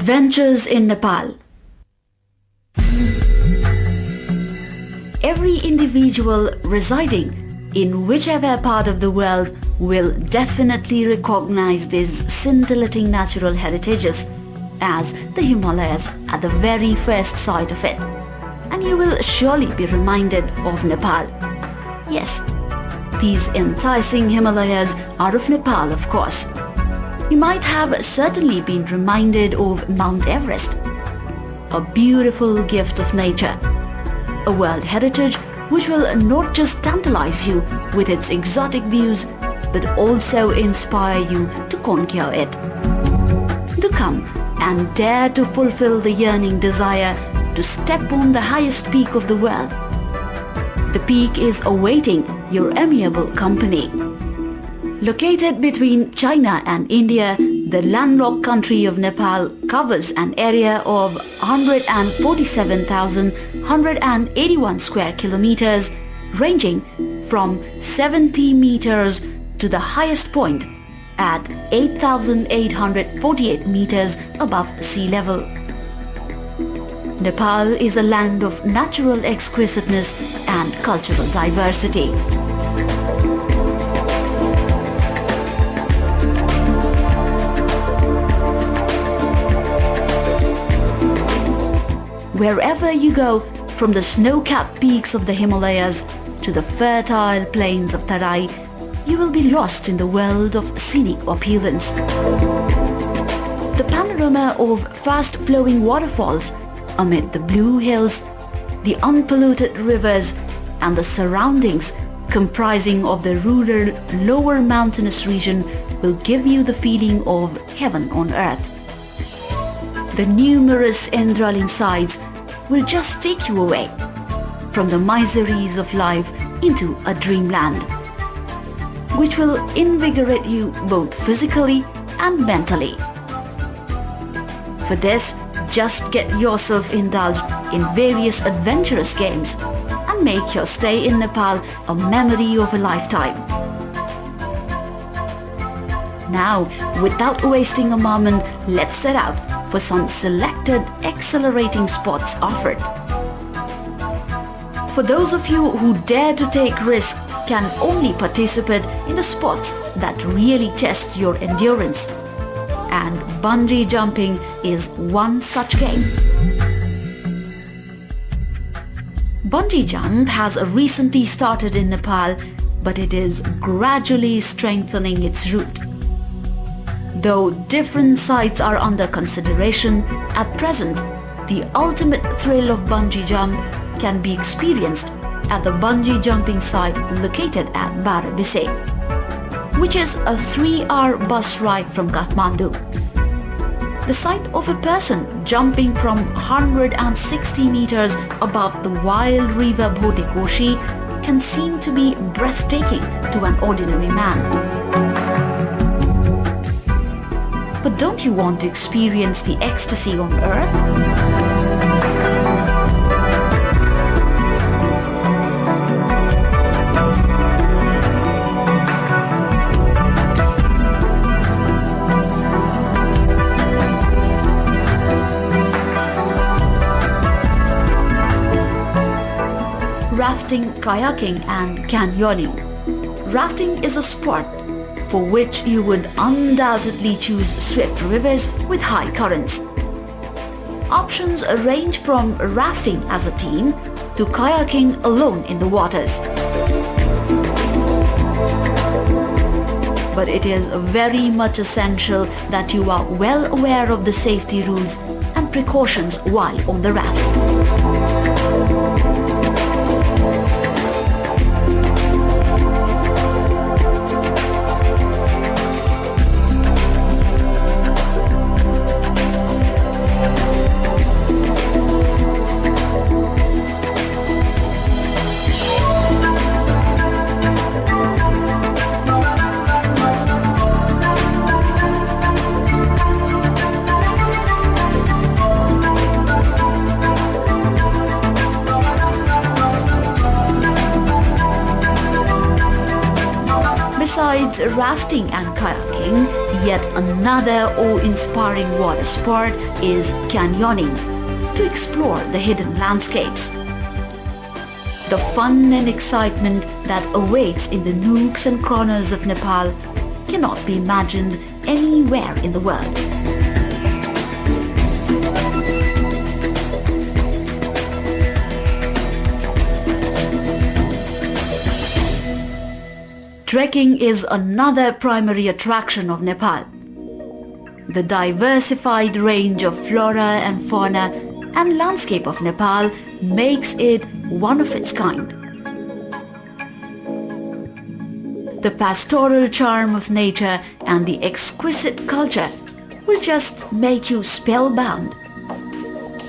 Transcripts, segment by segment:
Adventures in Nepal. Every individual residing in whichever part of the world will definitely recognize these scintillating natural heritages as the Himalayas at the very first sight of it. And you will surely be reminded of Nepal. Yes, these enticing Himalayas are of Nepal, of course. You might have certainly been reminded of Mount Everest, a beautiful gift of nature, a world heritage which will not just tantalize you with its exotic views, but also inspire you to conquer it. To come and dare to fulfill the yearning desire to step on the highest peak of the world. The peak is awaiting your amiable company. Located between China and India, the landlocked country of Nepal covers an area of 147,181 square kilometers, ranging from 70 meters to the highest point at 8,848 meters above sea level. Nepal is a land of natural exquisiteness and cultural diversity. Wherever you go, from the snow-capped peaks of the Himalayas to the fertile plains of Tarai, you will be lost in the world of scenic opulence. The panorama of fast-flowing waterfalls amid the blue hills, the unpolluted rivers, and the surroundings comprising of the rural lower mountainous region will give you the feeling of heaven on earth. The numerous enthralling sights will just take you away from the miseries of life into a dreamland, which will invigorate you both physically and mentally. For this, just get yourself indulged in various adventurous games and make your stay in Nepal a memory of a lifetime. Now, without wasting a moment, let's set out for some selected exhilarating spots offered. For those of you who dare to take risks can only participate in the spots that really test your endurance. And bungee jumping is one such game. Bungee jump has recently started in Nepal, but it is gradually strengthening its root. Though different sites are under consideration, at present, the ultimate thrill of bungee jump can be experienced at the bungee jumping site located at Barabise, which is a 3-hour bus ride from Kathmandu. The sight of a person jumping from 160 meters above the wild river Bhotekoshi can seem to be breathtaking to an ordinary man. But don't you want to experience the ecstasy on earth? Rafting, kayaking and canyoning. Rafting is a sport for which you would undoubtedly choose swift rivers with high currents. Options range from rafting as a team to kayaking alone in the waters. But it is very much essential that you are well aware of the safety rules and precautions while on the raft. Besides rafting and kayaking, yet another awe-inspiring water sport is canyoning, to explore the hidden landscapes. The fun and excitement that awaits in the nooks and corners of Nepal cannot be imagined anywhere in the world. Trekking is another primary attraction of Nepal. The diversified range of flora and fauna and landscape of Nepal makes it one of its kind. The pastoral charm of nature and the exquisite culture will just make you spellbound.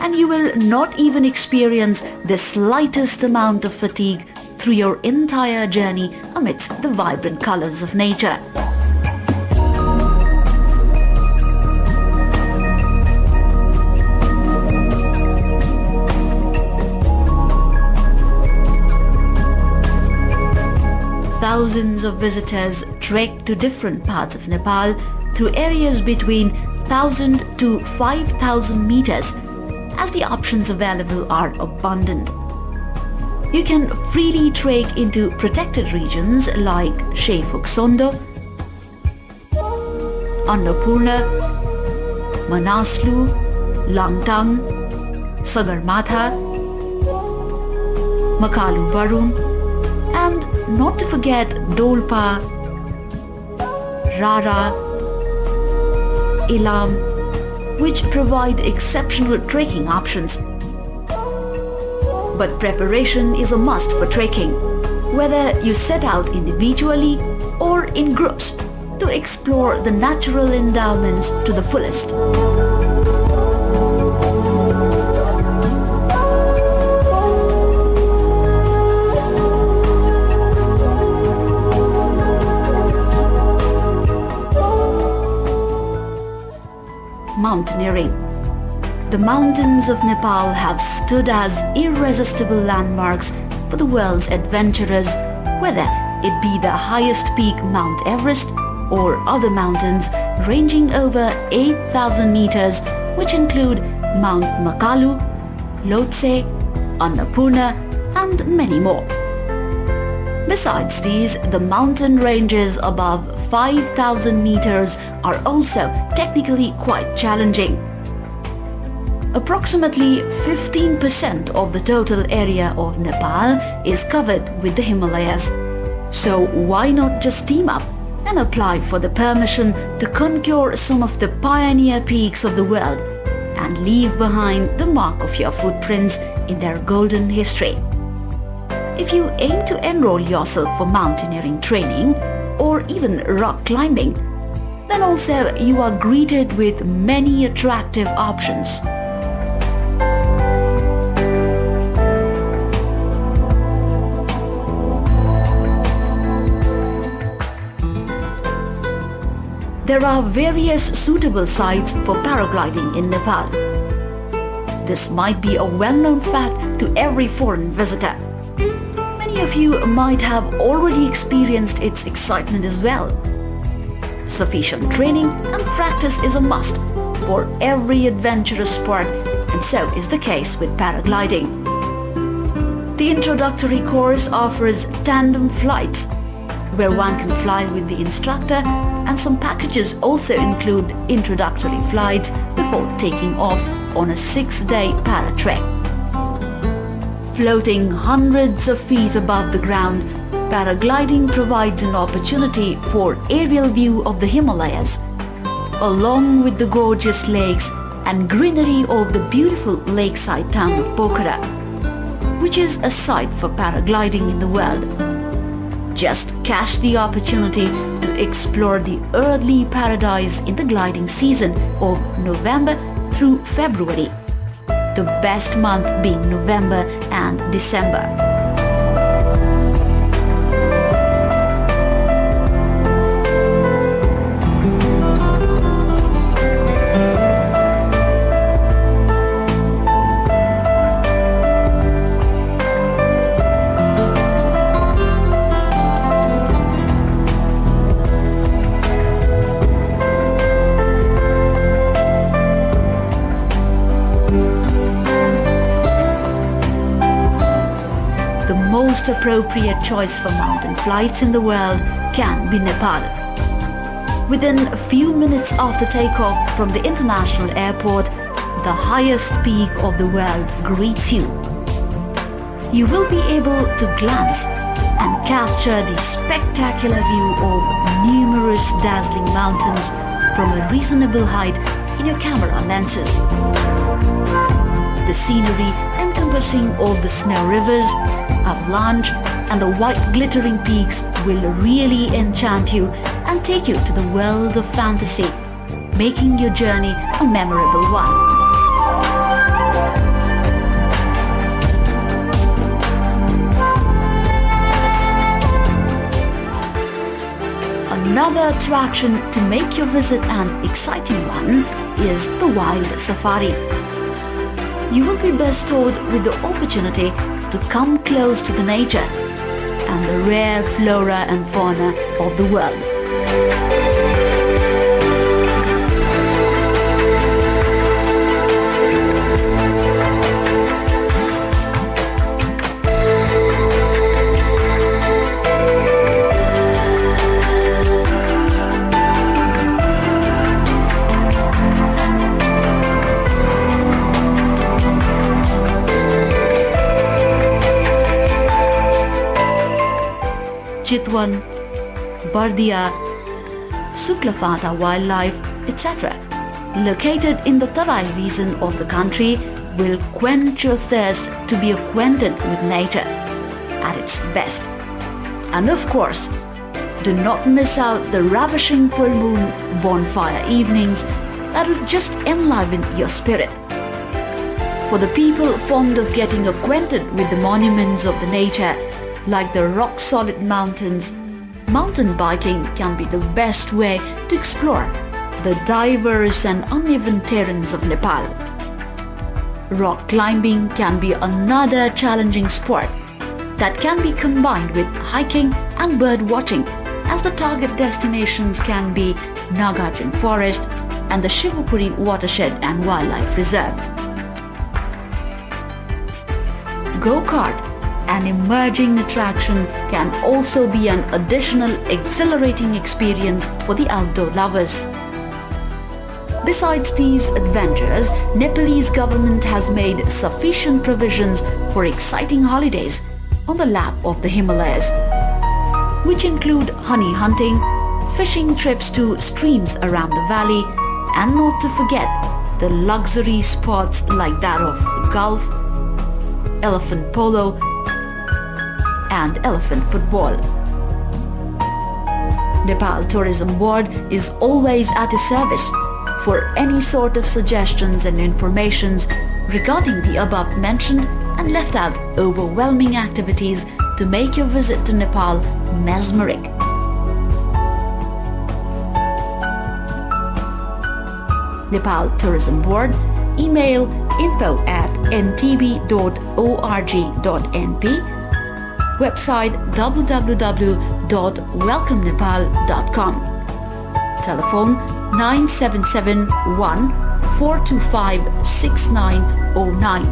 And you will not even experience the slightest amount of fatigue through your entire journey amidst the vibrant colors of nature. Thousands of visitors trek to different parts of Nepal through areas between 1,000 to 5,000 meters, as the options available are abundant. You can freely trek into protected regions like Sheifuksondo, Annapurna, Manaslu, Langtang, Sagarmatha, Makalu Barun, and not to forget Dolpa, Rara, Ilam, which provide exceptional trekking options. But preparation is a must for trekking, whether you set out individually or in groups to explore the natural endowments to the fullest. Mountaineering. The mountains of Nepal have stood as irresistible landmarks for the world's adventurers, whether it be the highest peak Mount Everest or other mountains ranging over 8,000 meters, which include Mount Makalu, Lhotse, Annapurna, and many more. Besides these, the mountain ranges above 5,000 meters are also technically quite challenging. Approximately 15% of the total area of Nepal is covered with the Himalayas. So why not just team up and apply for the permission to conquer some of the pioneer peaks of the world and leave behind the mark of your footprints in their golden history. If you aim to enroll yourself for mountaineering training or even rock climbing, then also you are greeted with many attractive options. There are various suitable sites for paragliding in Nepal. This might be a well-known fact to every foreign visitor. Many of you might have already experienced its excitement as well. Sufficient training and practice is a must for every adventurous sport, and so is the case with paragliding. The introductory course offers tandem flights, where one can fly with the instructor, and some packages also include introductory flights before taking off on a 6-day para-trek. Floating hundreds of feet above the ground, paragliding provides an opportunity for aerial view of the Himalayas, along with the gorgeous lakes and greenery of the beautiful lakeside town of Pokhara, which is a site for paragliding in the world. Just catch the opportunity to explore the earthly paradise in the gliding season of November through February, the best month being November and December. most appropriate choice for mountain flights in the world can be Nepal. Within a few minutes after takeoff from the international airport, the highest peak of the world greets you. You will be able to glance and capture the spectacular view of numerous dazzling mountains from a reasonable height in your camera lenses. The scenery encompassing all the snow rivers, avalanche, and the white glittering peaks will really enchant you and take you to the world of fantasy, making your journey a memorable one. Another attraction to make your visit an exciting one is the wild safari. You will be bestowed with the opportunity to come close to the nature and the rare flora and fauna of the world. Chitwan, Bardia, Suklafata wildlife, etc., located in the Tarai region of the country, will quench your thirst to be acquainted with nature at its best. And of course, do not miss out the ravishing full moon bonfire evenings that will just enliven your spirit. For the people fond of getting acquainted with the monuments of the nature, like the rock-solid mountains, mountain biking can be the best way to explore the diverse and uneven terrains of Nepal. Rock climbing can be another challenging sport that can be combined with hiking and bird watching, as the target destinations can be Nagarjun Forest and the Shivapuri Watershed and Wildlife Reserve. Go-kart, an emerging attraction, can also be an additional exhilarating experience for the outdoor lovers. Besides these adventures, Nepalese government has made sufficient provisions for exciting holidays on the lap of the Himalayas, which include honey hunting, fishing trips to streams around the valley, and not to forget the luxury spots like that of golf, elephant polo, and elephant football. Nepal Tourism Board is always at your service for any sort of suggestions and informations regarding the above mentioned and left out overwhelming activities to make your visit to Nepal mesmeric. Nepal Tourism Board, email info@ntb.org.np, website www.welcomenepal.com, telephone 9771 425 6909.